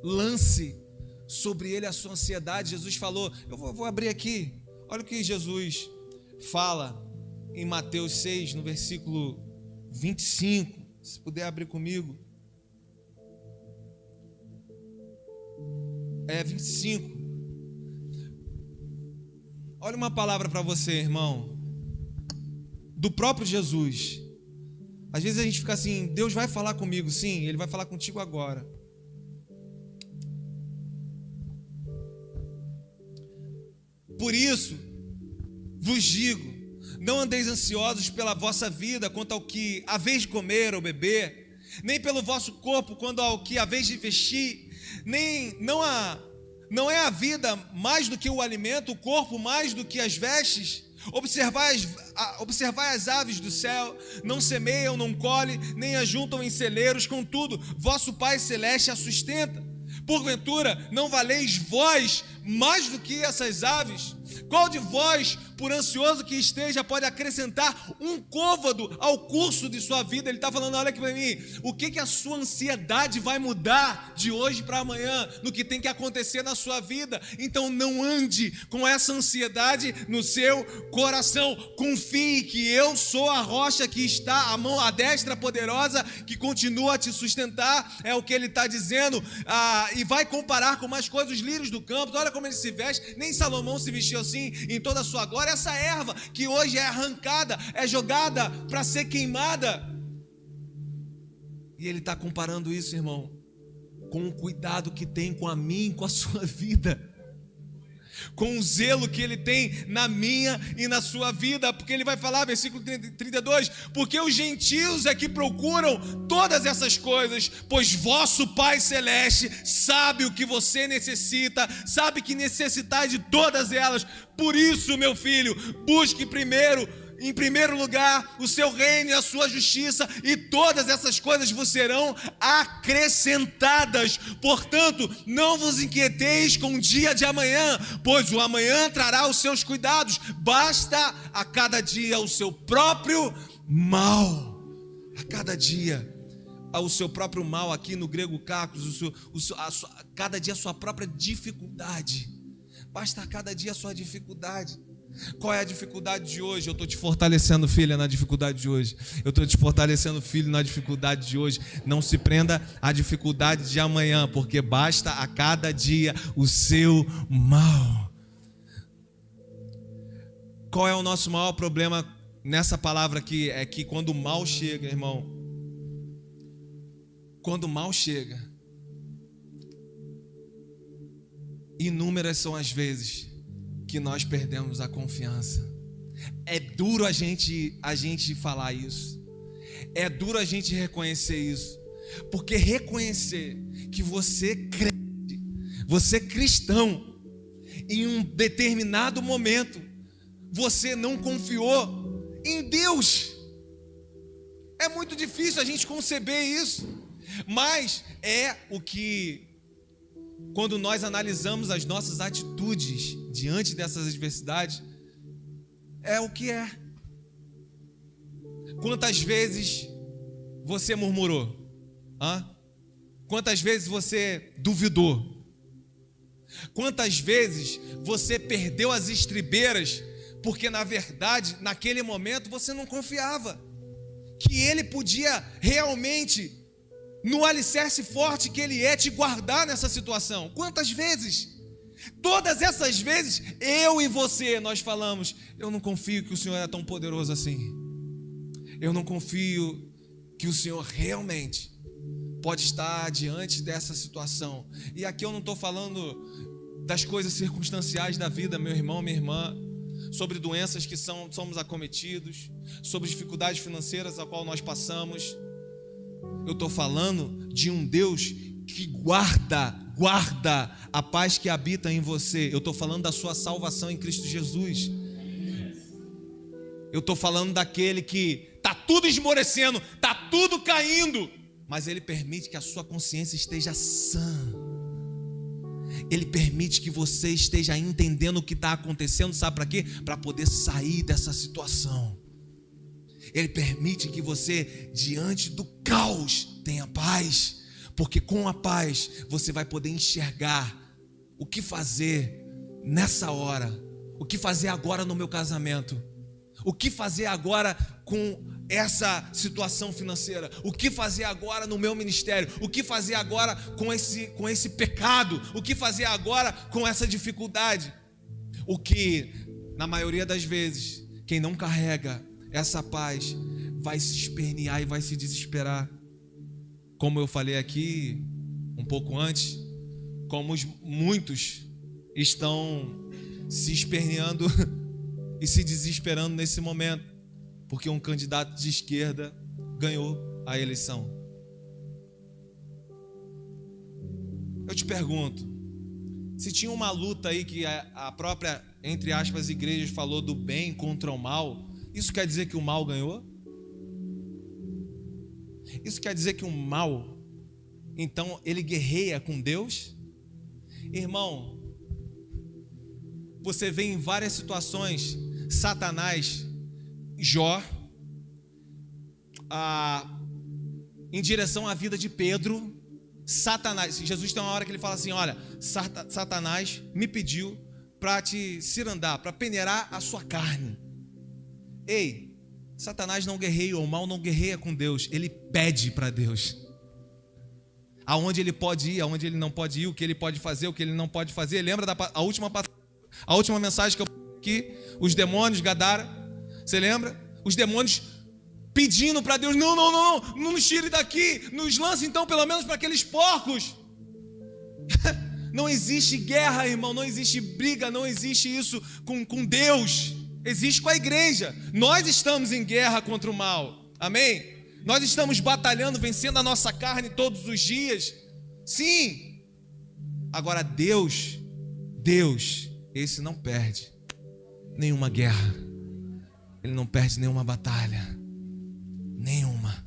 Lance sobre ele a sua ansiedade. Jesus falou, eu vou abrir aqui. Olha o que Jesus fala em Mateus 6, no versículo 25. Se puder abrir comigo. 25. Olha uma palavra para você, irmão, do próprio Jesus. Às vezes a gente fica assim, Deus vai falar comigo. Sim, Ele vai falar contigo agora. Por isso vos digo, não andeis ansiosos pela vossa vida quanto ao que haveis de comer ou beber, nem pelo vosso corpo quanto ao que haveis de vestir, não é a vida mais do que o alimento, o corpo mais do que as vestes? Observai as aves do céu, não semeiam, não colhem, nem ajuntam em celeiros, contudo, vosso Pai Celeste a sustenta. Porventura, não valeis vós mais do que essas aves? Qual de vós, por ansioso que esteja, pode acrescentar um côvado ao curso de sua vida? Ele está falando, olha aqui para mim, o que a sua ansiedade vai mudar de hoje para amanhã, no que tem que acontecer na sua vida? Então não ande com essa ansiedade no seu coração. Confie que eu sou a rocha que está, a destra poderosa que continua a te sustentar, é o que ele está dizendo, e vai comparar com mais coisas, os lírios do campo. Olha como ele se veste, nem Salomão se vestiu assim em toda a sua glória. Essa erva que hoje é arrancada, é jogada para ser queimada, e ele está comparando isso, irmão, com o cuidado que tem com a minha e com a sua vida, com o zelo que ele tem na minha e na sua vida, porque ele vai falar, versículo 32, porque os gentios é que procuram todas essas coisas, pois vosso Pai Celeste sabe o que você necessita, sabe que necessitar de todas elas. Por isso, meu filho, busque em primeiro lugar, o seu reino e a sua justiça, e todas essas coisas vos serão acrescentadas. Portanto, não vos inquieteis com o dia de amanhã, pois o amanhã trará os seus cuidados. Basta a cada dia o seu próprio mal. A cada dia o seu próprio mal, aqui no grego kakos, cada dia a sua própria dificuldade. Basta a cada dia a sua dificuldade. Qual é a dificuldade de hoje? Eu estou te fortalecendo, filha, na dificuldade de hoje. Eu estou te fortalecendo, filho, na dificuldade de hoje. Não se prenda à dificuldade de amanhã, porque basta a cada dia o seu mal. Qual é o nosso maior problema nessa palavra aqui? É que quando o mal chega, irmão, quando o mal chega, inúmeras são as vezes que nós perdemos a confiança. É duro a gente falar isso, é duro a gente reconhecer isso, porque reconhecer que você crente, você cristão, em um determinado momento você não confiou em Deus, é muito difícil a gente conceber isso, mas é o que, quando nós analisamos as nossas atitudes diante dessas adversidades, é o que é. Quantas vezes você murmurou? Quantas vezes você duvidou? Quantas vezes você perdeu as estribeiras, porque na verdade, naquele momento você não confiava que Ele podia realmente, no alicerce forte que Ele é, te guardar nessa situação? Quantas vezes? Todas essas vezes, eu e você, nós falamos, eu não confio que o Senhor é tão poderoso assim. Eu não confio que o Senhor realmente pode estar diante dessa situação. E aqui eu não estou falando das coisas circunstanciais da vida, meu irmão, minha irmã, sobre doenças que somos acometidos, sobre dificuldades financeiras a qual nós passamos. Eu estou falando de um Deus que guarda a paz que habita em você. Eu estou falando da sua salvação em Cristo Jesus. Eu estou falando daquele que está tudo esmorecendo, está tudo caindo, mas Ele permite que a sua consciência esteja sã. Ele permite que você esteja entendendo o que está acontecendo. Sabe para quê? Para poder sair dessa situação. Ele permite que você, diante do caos, tenha paz, porque com a paz você vai poder enxergar o que fazer nessa hora, o que fazer agora no meu casamento, o que fazer agora com essa situação financeira, o que fazer agora no meu ministério, o que fazer agora com esse pecado, o que fazer agora com essa dificuldade. O que, na maioria das vezes, quem não carrega essa paz vai se espernear e vai se desesperar. Como eu falei aqui um pouco antes, como muitos estão se esperneando e se desesperando nesse momento, porque um candidato de esquerda ganhou a eleição. Eu te pergunto, Se tinha uma luta aí que a própria, entre aspas, igreja falou do bem contra o mal, isso quer dizer que o mal ganhou? Isso quer dizer que o mal, então, ele guerreia com Deus? Irmão, você vê em várias situações, Satanás, Jó, em direção à vida de Pedro, Satanás, Jesus tem uma hora que ele fala assim, olha, Satanás me pediu para te cirandar, para peneirar a sua carne. Ei, Satanás não guerreia, o mal não guerreia com Deus, ele pede para Deus. Aonde ele pode ir, aonde ele não pode ir, o que ele pode fazer, o que ele não pode fazer. Lembra a última mensagem que eu aqui, os demônios, Gadara, você lembra? Os demônios pedindo para Deus, não nos tire daqui, nos lance então pelo menos para aqueles porcos. Não existe guerra, irmão, não existe briga, não existe isso com Deus, existe com a igreja. Nós estamos em guerra contra o mal, amém? Nós estamos batalhando, vencendo a nossa carne todos os dias, sim. Agora Deus, esse não perde nenhuma guerra, ele não perde nenhuma batalha, nenhuma.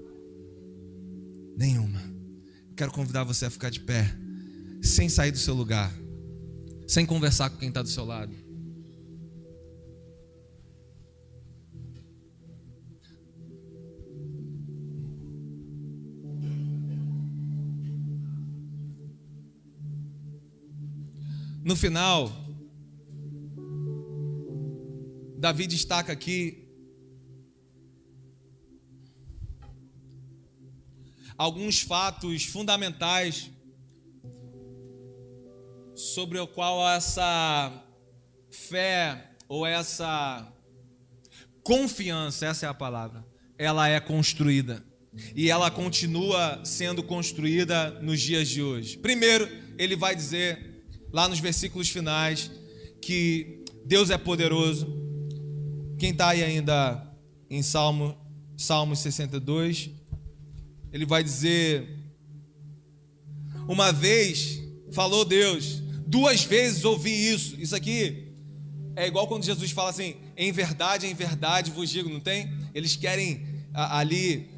Quero convidar você a ficar de pé, sem sair do seu lugar, sem conversar com quem está do seu lado. No final, Davi destaca aqui alguns fatos fundamentais sobre o qual essa fé ou essa confiança, essa é a palavra, ela é construída e ela continua sendo construída nos dias de hoje. Primeiro, ele vai dizer lá nos versículos finais que Deus é poderoso. Quem está aí ainda em Salmos 62, ele vai dizer: uma vez falou Deus, duas vezes ouvi isso. Isso aqui é igual quando Jesus fala assim, em verdade vos digo, não tem? Eles querem ali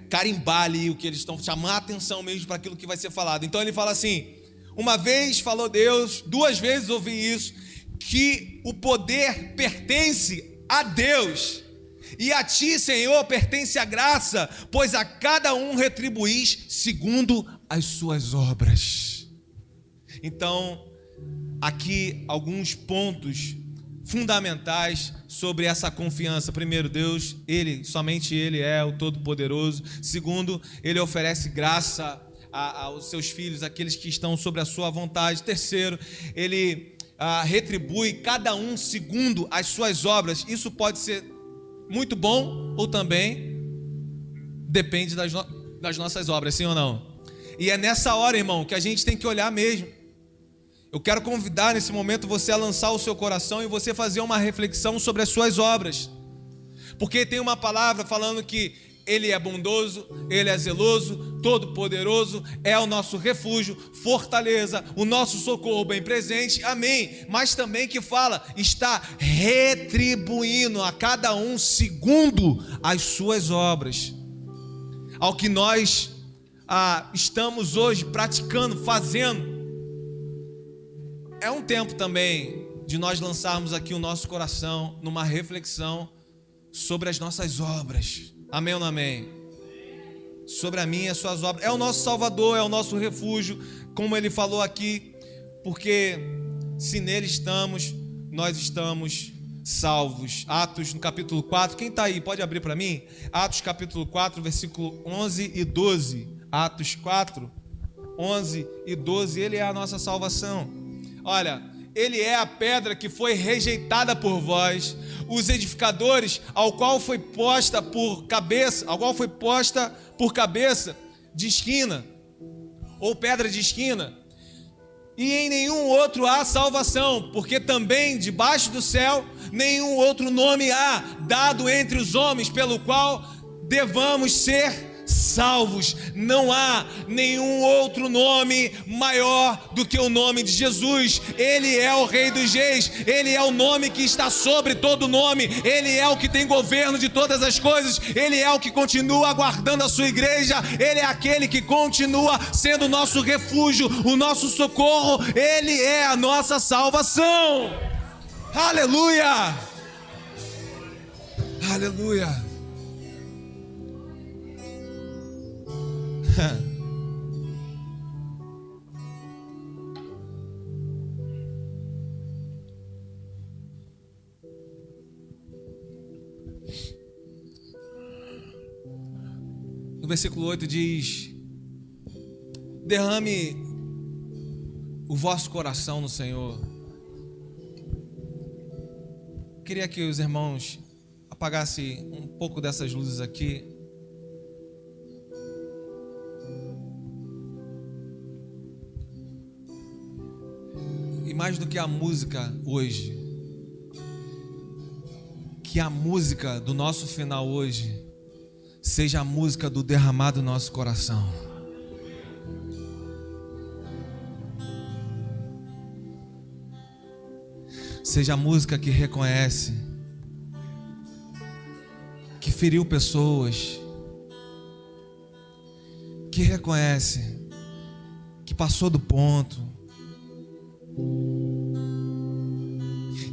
carimbar ali o que eles estão, chamar a atenção mesmo para aquilo que vai ser falado. Então ele fala assim, uma vez falou Deus, duas vezes ouvi isso, que o poder pertence a Deus, e a ti, Senhor, pertence a graça, pois a cada um retribuís segundo as suas obras. Então, aqui alguns pontos fundamentais sobre essa confiança. Primeiro, Deus, somente Ele é o Todo-Poderoso. Segundo, Ele oferece graça aos seus filhos, aqueles que estão sobre a sua vontade. Terceiro, Ele retribui cada um segundo as suas obras. Isso pode ser muito bom ou também depende das nossas obras, sim ou não? E é nessa hora, irmão, que a gente tem que olhar mesmo. Eu quero convidar nesse momento você a lançar o seu coração e você fazer uma reflexão sobre as suas obras. Porque tem uma palavra falando que Ele é bondoso, Ele é zeloso, todo-poderoso, é o nosso refúgio, fortaleza, o nosso socorro bem presente, amém. Mas também que fala, está retribuindo a cada um segundo as suas obras. Ao que nós estamos hoje praticando, fazendo. É um tempo também de nós lançarmos aqui o nosso coração numa reflexão sobre as nossas obras. Amém ou não amém? Sobre a minha e as suas obras. É o nosso Salvador, é o nosso refúgio, como ele falou aqui, porque se nele estamos, nós estamos salvos. Atos no capítulo 4, quem está aí? Pode abrir para mim? Atos capítulo 4, versículo 11 e 12. Atos 4, 11 e 12, ele é a nossa salvação. Olha, Ele é a pedra que foi rejeitada por vós, os edificadores, ao qual foi posta por cabeça de esquina, ou pedra de esquina, e em nenhum outro há salvação, porque também debaixo do céu nenhum outro nome há dado entre os homens pelo qual devamos ser salvos. Não há nenhum outro nome maior do que o nome de Jesus. Ele é o Rei dos Reis, Ele é o nome que está sobre todo nome, Ele é o que tem governo de todas as coisas, Ele é o que continua guardando a sua igreja, Ele é aquele que continua sendo o nosso refúgio, o nosso socorro, Ele é a nossa salvação. Aleluia! Aleluia! No versículo 8 diz: derrame o vosso coração no Senhor. Queria que os irmãos apagassem um pouco dessas luzes aqui. E mais do que a música hoje, que a música do nosso final hoje seja a música do derramado do nosso coração. Seja a música que reconhece que feriu pessoas, que reconhece que passou do ponto,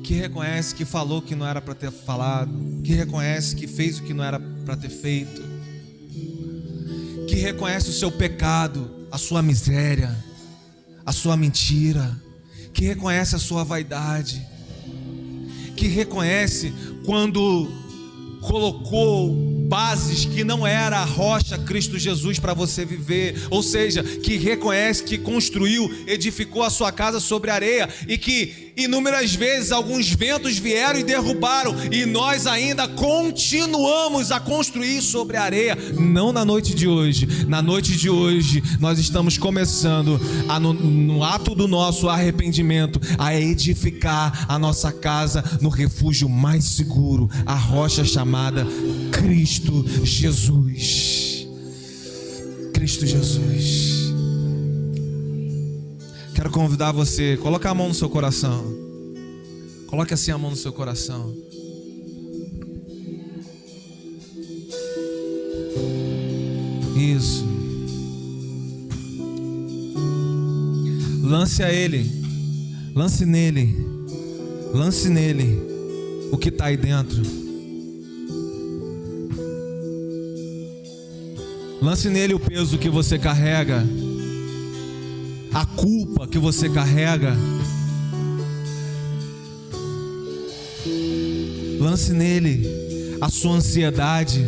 que reconhece que falou que não era para ter falado, que reconhece que fez o que não era para ter feito, que reconhece o seu pecado, a sua miséria, a sua mentira, que reconhece a sua vaidade, que reconhece quando colocou bases que não era a rocha Cristo Jesus para você viver, ou seja, que reconhece que construiu, edificou a sua casa sobre areia e que inúmeras vezes alguns ventos vieram e derrubaram, e nós ainda continuamos a construir sobre a areia. Não na noite de hoje. Na noite de hoje nós estamos começando no ato do nosso arrependimento a edificar a nossa casa no refúgio mais seguro, a rocha chamada Cristo Jesus. Cristo Jesus. Quero convidar você, coloque a mão no seu coração. Coloque assim a mão no seu coração. Isso. Lance a Ele. Lance nele. Lance nele o que está aí dentro. Lance nele o peso que você carrega, a culpa que você carrega. Lance nele a sua ansiedade.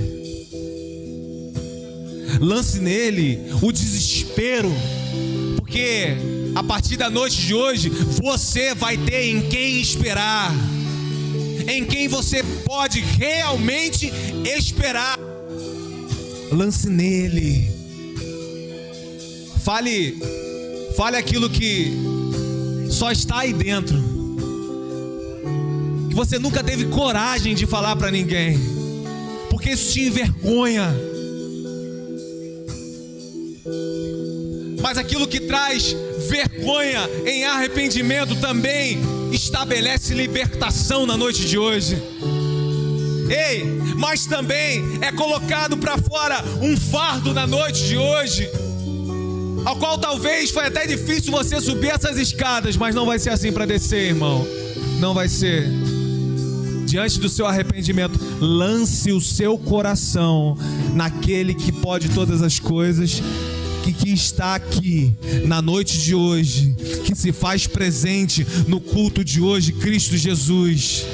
Lance nele o desespero, porque a partir da noite de hoje você vai ter em quem esperar, em quem você pode realmente esperar. Lance nele. Fale aquilo que só está aí dentro, que você nunca teve coragem de falar para ninguém, porque isso te envergonha. Mas aquilo que traz vergonha em arrependimento também estabelece libertação na noite de hoje. Ei, mas também é colocado para fora um fardo na noite de hoje, ao qual talvez foi até difícil você subir essas escadas, mas não vai ser assim para descer, irmão. Não vai ser. Diante do seu arrependimento, lance o seu coração naquele que pode todas as coisas, que está aqui na noite de hoje, que se faz presente no culto de hoje, Cristo Jesus.